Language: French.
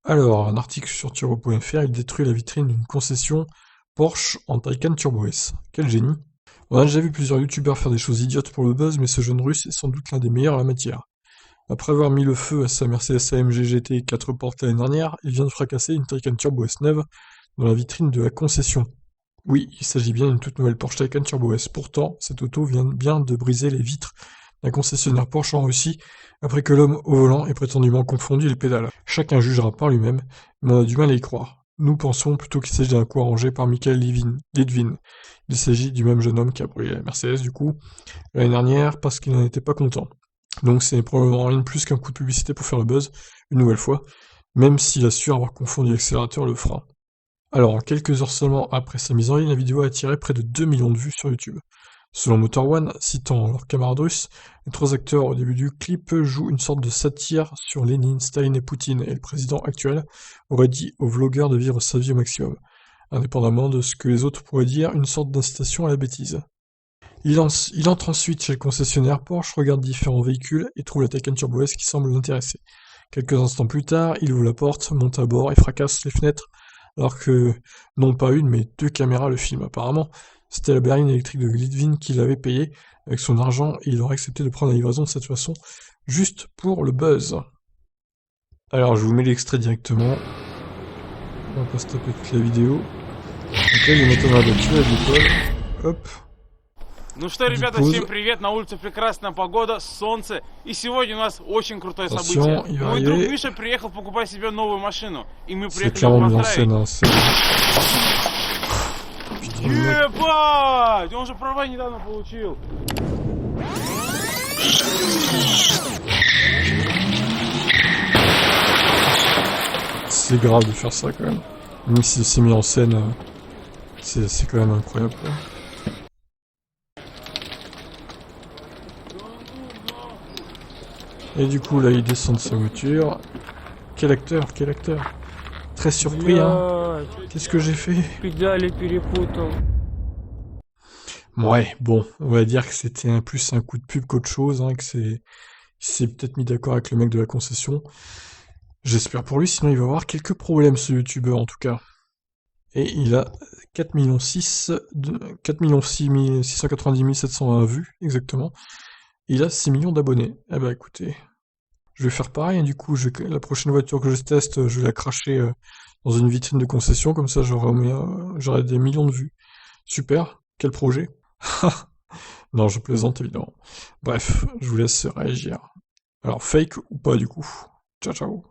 Alors, un article sur turbo.fr, il détruit la vitrine d'une concession Porsche en Taycan Turbo S. Quel génie! On a déjà vu plusieurs youtubeurs faire des choses idiotes pour le buzz, mais ce jeune russe est sans doute l'un des meilleurs en la matière. Après avoir mis le feu à sa Mercedes AMG GT 4 portes l'année dernière, il vient de fracasser une Taycan Turbo S neuve dans la vitrine de la concession. Oui, il s'agit bien d'une toute nouvelle Porsche Taycan Turbo S. Pourtant, cette auto vient bien de briser les vitres d'un concessionnaire Porsche en Russie, après que l'homme au volant ait prétendument confondu les pédales. Chacun jugera par lui-même, mais on a du mal à y croire. Nous pensons plutôt qu'il s'agit d'un coup arrangé par Michael Litvin. Il s'agit du même jeune homme qui a brûlé la Mercedes, du coup, l'année dernière, parce qu'il n'en était pas content. Donc c'est probablement rien de plus qu'un coup de publicité pour faire le buzz, une nouvelle fois, même s'il assure avoir confondu l'accélérateur et le frein. Alors, en quelques heures seulement après sa mise en ligne, la vidéo a attiré près de 2 millions de vues sur YouTube. Selon Motor One, citant leurs camarades russes, les trois acteurs au début du clip jouent une sorte de satire sur Lénine, Staline et Poutine, et le président actuel aurait dit aux vlogueurs de vivre sa vie au maximum, indépendamment de ce que les autres pourraient dire, une sorte d'incitation à la bêtise. Il entre ensuite chez le concessionnaire Porsche, regarde différents véhicules et trouve la Taycan Turbo S qui semble l'intéresser. Quelques instants plus tard, il ouvre la porte, monte à bord et fracasse les fenêtres, alors que, non pas une, mais deux caméras le filment. Apparemment, c'était la berline électrique de Litvin qui l'avait payé avec son argent et il aurait accepté de prendre la livraison de cette façon, juste pour le buzz. Alors, je vous mets l'extrait directement. On va pas se taper toute la vidéo. Donc là, il est maintenant dans la voiture, il décolle. Hop. Ну что, Il ребята, pose. всем привет, на улице прекрасная погода, солнце, и сегодня у нас очень крутое Attention, событие. il va Мой друг arriver. Миша приехал покупать себе новую машину, и мы C'est приехали его clairement mis en поздравить. scène, hein. Putain, le mec. Ебать! Он же права недавно получил. C'est grave de faire ça quand même. Même si c'est mis en scène, c'est quand même incroyable, quoi. Et du coup, là, il descend de sa voiture. Quel acteur, quel acteur. Très surpris, hein. Блядь, Qu'est-ce que j'ai fait? педали перепутал. Ouais, bon, on va dire que c'était plus un coup de pub qu'autre chose, hein, il s'est peut-être mis d'accord avec le mec de la concession. J'espère pour lui, sinon il va avoir quelques problèmes, ce youtubeur, en tout cas. Et il a 4 millions 690 720 vues, exactement. Et il a 6 millions d'abonnés. Eh ben, écoutez, je vais faire pareil, hein, du coup, la prochaine voiture que je teste, je vais la cracher dans une vitrine de concession, comme ça j'aurai des millions de vues. Super, quel projet? Non, je plaisante évidemment. Bref, je vous laisse réagir. Alors, fake ou pas du coup? Ciao, ciao.